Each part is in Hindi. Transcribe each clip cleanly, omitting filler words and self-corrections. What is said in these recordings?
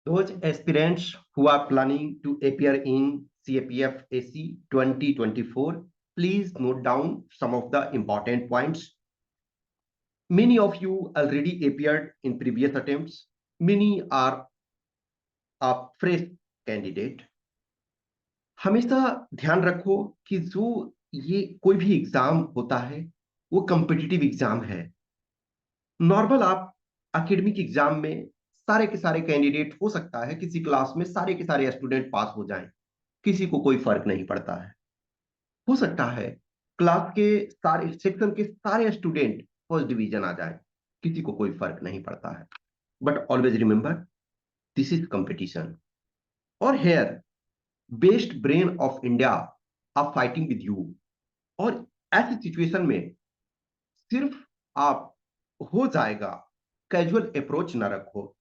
Those aspirants who are planning to appear in CAPF AC 2024, please note down some of the important points. Many of you already appeared in previous attempts. Many are a fresh candidate. हमेशा ध्यान रखो कि जो ये कोई भी एग्जाम होता है वो कॉम्पिटिटिव एग्जाम है। नॉर्मल आप एकेडमिक एग्जाम में सारे के सारे कैंडिडेट हो सकता है किसी क्लास में सारे के सारे स्टूडेंट पास हो जाएं, किसी को कोई फर्क नहीं पड़ता है। हो सकता है क्लास के सारे सेक्शन के सारे स्टूडेंट फर्स्ट डिवीजन आ जाए, किसी को कोई फर्क नहीं पड़ता है। But always remember, this is competition और here best brain of India are fighting with you. और ऐसी सिचुएशन में सिर्फ आप हो जाएगा कैजुअल अप्रोच ना रखो।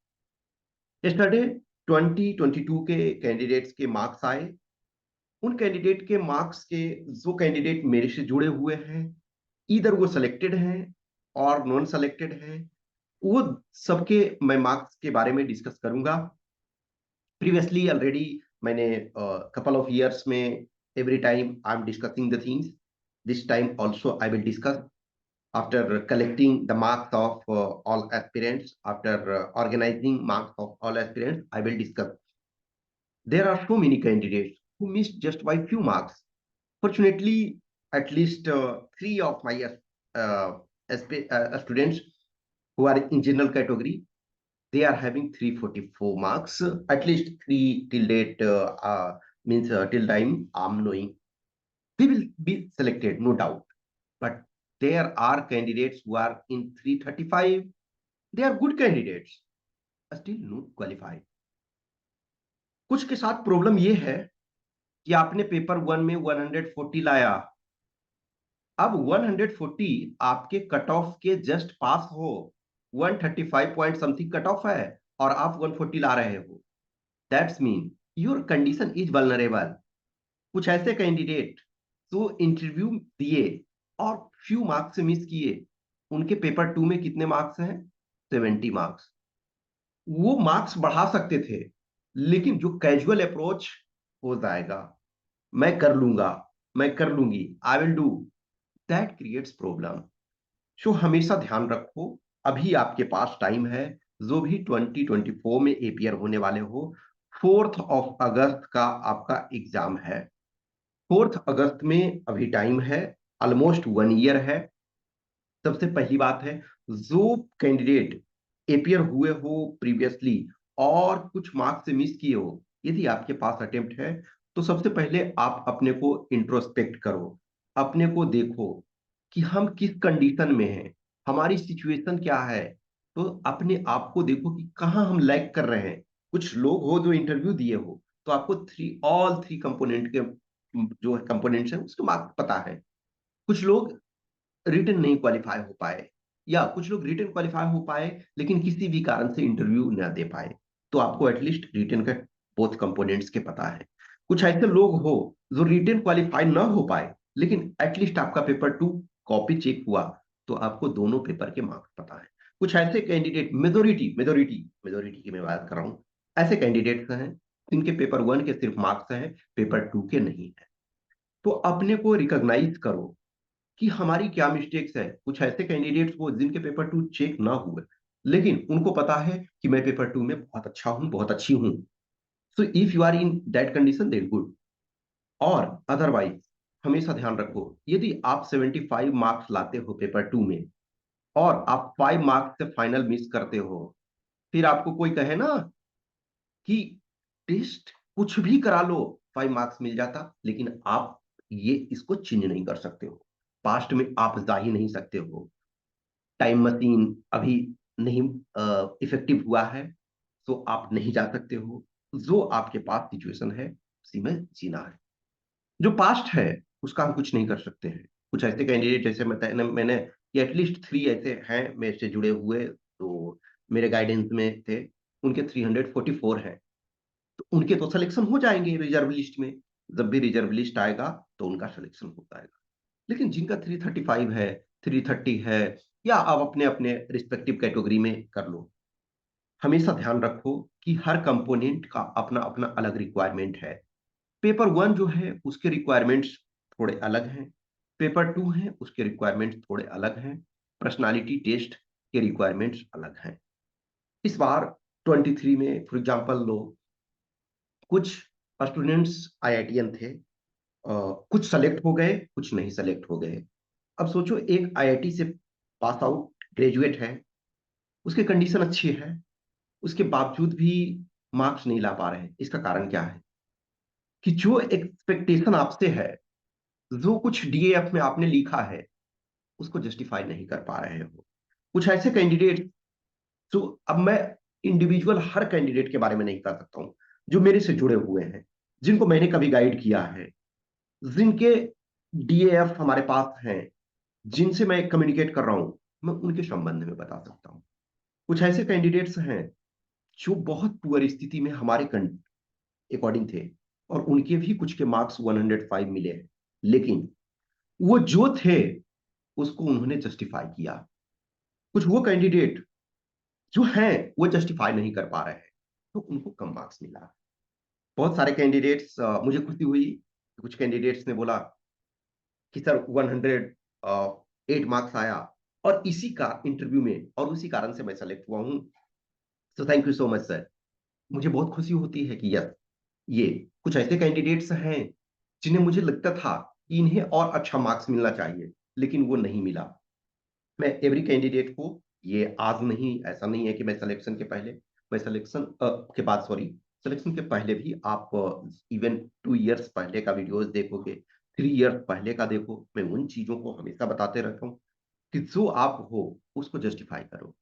यस्टरडे 2022 के कैंडिडेट्स के मार्क्स आए। उन कैंडिडेट के मार्क्स के जो कैंडिडेट मेरे से जुड़े हुए हैं, इधर वो सिलेक्टेड हैं और नॉन सिलेक्टेड हैं, वो सबके मैं मार्क्स के बारे में डिस्कस करूंगा। प्रीवियसली ऑलरेडी मैंने कपल ऑफ इयर्स में every time I am discussing the things. This time also I will discuss after collecting the marks of all aspirants, after organizing marks of all aspirants, I will discuss. There are so many candidates who missed just by few marks. Fortunately, at least three of my students who are in general category, they are having 344 marks, at least three till date, means till time I'm knowing. They will be selected, no doubt. But there are candidates who are in 335. They are good candidates, still not qualified. कुछ के साथ प्रॉब्लम ये है कि आपने पेपर वन में 140 लाया। अब 140 आपके कट ऑफ के जस्ट पास हो, 135 पॉइंट समथिंग कट ऑफ है और आप 140 ला रहे हो। That's mean your condition is vulnerable. कुछ ऐसे कैंडिडेट जो इंटरव्यू दिए और फ्यू मार्क्स से मिस किए, उनके पेपर टू में कितने मार्क्स हैं? 70 मार्क्स। वो मार्क्स बढ़ा सकते थे, लेकिन जो कैजुअल अप्रोच हो जाएगा, मैं कर लूंगा, मैं कर लूंगी, I will do, that creates problem. So हमेशा ध्यान रखो, अभी आपके पास टाइम है। जो भी 2024 में एपीआर होने वाले हो, 4 अगस्त का आपका एग्जाम है। 4 अगस्त में अभी टाइम है, ऑलमोस्ट 1 ईयर है। सबसे पहली बात है, जो कैंडिडेट एपीआर हुए हो प्रीवियसली और कुछ मार्क्स से मिस किए हो, यदि आपके पास अटेम्प्ट है तो सबसे पहले आप अपने को इंट्रोस्पेक्ट करो, अपने को देखो कि हम किस कंडीशन में हैं, हमारी सिचुएशन क्या है। तो अपने आप को देखो कि कहाँ हम लैग कर रहे हैं। कुछ लोग हो जो इंटरव्यू दिए हो तो आपको ऑल थ्री कंपोनेंट के जो कंपोनेंट्स है उसके मार्क्स पता है। कुछ लोग रिटन नहीं क्वालिफाई हो पाए, या कुछ लोग रिटन क्वालिफाई हो पाए लेकिन किसी भी कारण से इंटरव्यू न दे पाए, तो आपको एटलीस्ट रिटन का बोथ कंपोनेंट्स के पता है। कुछ ऐसे लोग हो जो रिटन क्वालिफाई ना हो पाए लेकिन एटलीस्ट आपका पेपर टू कॉपी चेक हुआ, तो आपको दोनों पेपर के मार्क्स पता है। कुछ ऐसे कैंडिडेट, मेजोरिटी मेजोरिटी मेजोरिटी की मैं बात कर रहा हूँ, ऐसे कैंडिडेट्स हैं जिनके पेपर वन के सिर्फ मार्क्स हैं, पेपर टू के नहीं है। तो अपने को रिकॉग्नाइज करो कि हमारी क्या मिस्टेक्स है। कुछ ऐसे कैंडिडेट्स को जिनके पेपर टू चेक ना हुए लेकिन उनको पता है कि मैं पेपर टू में बहुत अच्छा हूं, बहुत अच्छी हूं। So if you are in that condition, then good. और अदरवाइज हमेशा ध्यान रखो, यदि आप 75 मार्क्स लाते हो पेपर टू में और आप 5 मार्क्स से फाइनल मिस करते हो, फिर आपको कोई कहे ना कि टेस्ट कुछ भी करा लो 5 मार्क्स मिल जाता, लेकिन आप ये इसको चेंज नहीं कर सकते हो, पास्ट में आप जा ही नहीं सकते हो। टाइम मशीन अभी नहीं इफेक्टिव हुआ है, तो आप नहीं जा सकते हो। जो आपके पास सिचुएशन है उसी में जीना है। जो पास्ट है उसका हम कुछ नहीं कर सकते हैं। कुछ ऐसे कैंडिडेट जैसे मैंने ये एटलीस्ट 3 ऐसे हैं मेरे से जुड़े हुए तो मेरे गाइडेंस में थे, उनके 344 हैं, तो उनके तो सिलेक्शन हो जाएंगे रिजर्व लिस्ट में। जब भी रिजर्व लिस्ट आएगा तो उनका सिलेक्शन हो जाएगा। लेकिन जिनका 335 है, 330 है, या आप अपने अपने रिस्पेक्टिव कैटेगरी में कर लो। हमेशा ध्यान रखो कि हर कंपोनेंट का अपना अपना अलग रिक्वायरमेंट है। पेपर वन जो है उसके रिक्वायरमेंट्स थोड़े अलग हैं, पेपर टू है उसके रिक्वायरमेंट्स थोड़े अलग हैं, पर्सनालिटी टेस्ट के रिक्वायरमेंट्स अलग हैं। इस बार 23 में फॉर एग्जांपल लो, कुछ स्टूडेंट्स आईआईटीएन थे, कुछ सेलेक्ट हो गए, कुछ नहीं सेलेक्ट हो गए। अब सोचो, एक आईआईटी से पास आउट ग्रेजुएट है, उसकी कंडीशन अच्छी है, उसके बावजूद भी मार्क्स नहीं ला पा रहे हैं। इसका कारण क्या है? कि जो एक्सपेक्टेशन आपसे है, जो कुछ डीएएफ में आपने लिखा है, उसको जस्टिफाई नहीं कर पा रहे हो। कुछ ऐसे कैंडिडेट, जो अब मैं इंडिविजुअल हर कैंडिडेट के बारे में नहीं कर सकता हूं, जो मेरे से जुड़े हुए हैं, जिनको मैंने कभी गाइड किया है, जिनके डीएएफ हमारे पास हैं, जिनसे मैं कम्युनिकेट कर रहा हूं, मैं उनके संबंध में बता सकता हूं। कुछ ऐसे कैंडिडेट्स हैं जो बहुत पुअर स्थिति में हमारे अकॉर्डिंग थे, और उनके भी कुछ के मार्क्स 105 मिले हैं, लेकिन वो जो थे उसको उन्होंने जस्टिफाई किया। कुछ वो कैंडिडेट जो हैं वो जस्टिफाई नहीं कर पा रहे हैं, तो उनको कम मार्क्स मिला। बहुत सारे कैंडिडेट्स, मुझे खुशी हुई, कुछ कैंडिडेट्स ने बोला कि सर 108 मार्क्स आया, और इसी का इंटरव्यू में, और उसी कारण से मैं सेलेक्ट हुआ हूँ। So thank you so much sir. मुझे बहुत खुशी होती है कि यस, ये कुछ ऐसे कैंडिडेट्स हैं जिन्हें मुझे लगता था कि इन्हें और अच्छा मार्क्स मिलना चाहिए, लेकिन वो नहीं मिला। मैं एवरी कैंडिडेट को, ये आज नहीं, ऐसा नहीं है कि मैं सिलेक्शन के पहले, मैं सिलेक्शन के बाद, सॉरी, सिलेक्शन के पहले भी आप इवन 2 इयर्स पहले का वीडियोस देखोगे, 3 इयर्स पहले का देखो, मैं उन चीजों को हमेशा बताते रहता हूँ कि जो आप हो उसको जस्टिफाई करो।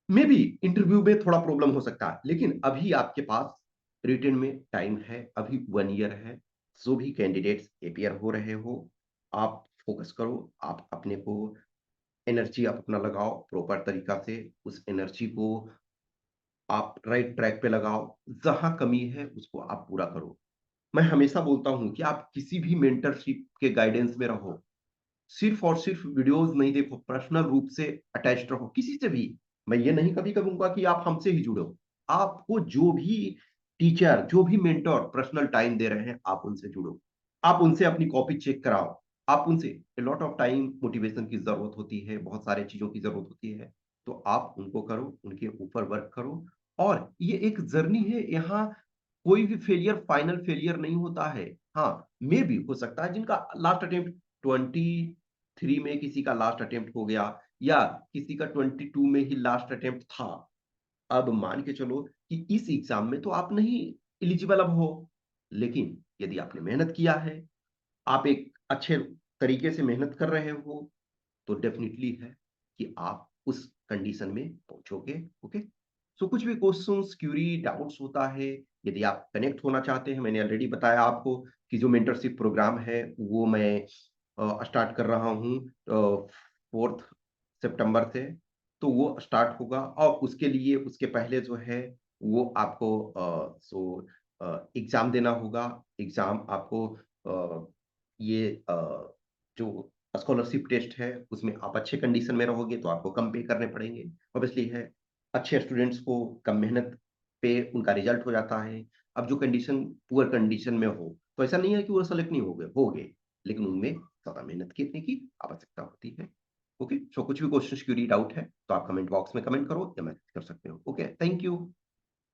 मे बी इंटरव्यू में थोड़ा प्रॉब्लम हो सकता है, लेकिन अभी आपके पास रिटर्न में टाइम है, अभी 1 ईयर है। जो भी कैंडिडेट्स अपियर हो रहे हो, आप फोकस करो, आप अपने को एनर्जी आप अपना लगाओ प्रॉपर तरीका से, उस एनर्जी को आप राइट ट्रैक पे लगाओ, जहां कमी है उसको आप पूरा करो। मैं हमेशा बोलता हूं कि आप किसी भी मेंटरशिप के गाइडेंस में रहो, सिर्फ और सिर्फ वीडियोस नहीं देखो, पर्सनल रूप से अटैच रहो किसी से भी। मैं ये नहीं कभी कहूंगा कि आप हमसे ही जुड़ो, आपको जो भी टीचर, जो भी मेंटर पर्सनल टाइम दे रहे हैं, आप उनसे जुड़ो, आप उनसे अपनी कॉपी चेक कराओ, आप उनसे, लॉट ऑफ टाइम मोटिवेशन की जरूरत होती है, बहुत सारे चीजों की जरूरत होती है, तो आप उनको करो, उनके ऊपर वर्क करो। और ये एक जर्नी है, यहाँ कोई भी फेलियर फाइनल फेलियर नहीं होता है। हाँ, मे भी हो सकता है जिनका लास्ट अटेम्प्ट 23 में किसी का लास्ट अटेम्प्ट हो गया, या किसी का 22 में ही लास्ट अटेम्प्ट था। अब मान के चलो कि इस एग्जाम में तो आप नहीं एलिजिबल अब हो, लेकिन यदि आपने मेहनत किया है, आप एक अच्छे तरीके से मेहनत कर रहे हो, तो डेफिनेटली है कि आप उस कंडीशन में पहुंचोगे। ओके। सो कुछ भी क्वेश्चंस, क्यूरी, डाउट्स होता है, यदि आप कनेक्ट होना चाहते हैं, मैंने ऑलरेडी बताया आपको कि जो मेंटरशिप प्रोग्राम है वो मैं स्टार्ट कर रहा हूँ 4 सितंबर से। तो वो स्टार्ट होगा, और उसके लिए, उसके पहले जो है वो आपको एग्जाम देना होगा। एग्जाम आपको ये जो स्कॉलरशिप टेस्ट है उसमें आप अच्छे कंडीशन में रहोगे तो आपको कम पे करने पड़ेंगे, ऑब्वियसली है। अच्छे स्टूडेंट्स को कम मेहनत पे उनका रिजल्ट हो जाता है। अब जो कंडीशन पुअर कंडीशन में हो, तो ऐसा नहीं है कि वो सेलेक्ट नहीं हो गए, लेकिन उनमें ज्यादा मेहनत करने की आवश्यकता होती है। ओके। सो कुछ भी क्वेश्चन, क्यूरी, डाउट है तो आप कमेंट बॉक्स में कमेंट करो या मैसेज कर सकते हो। Okay, thank you.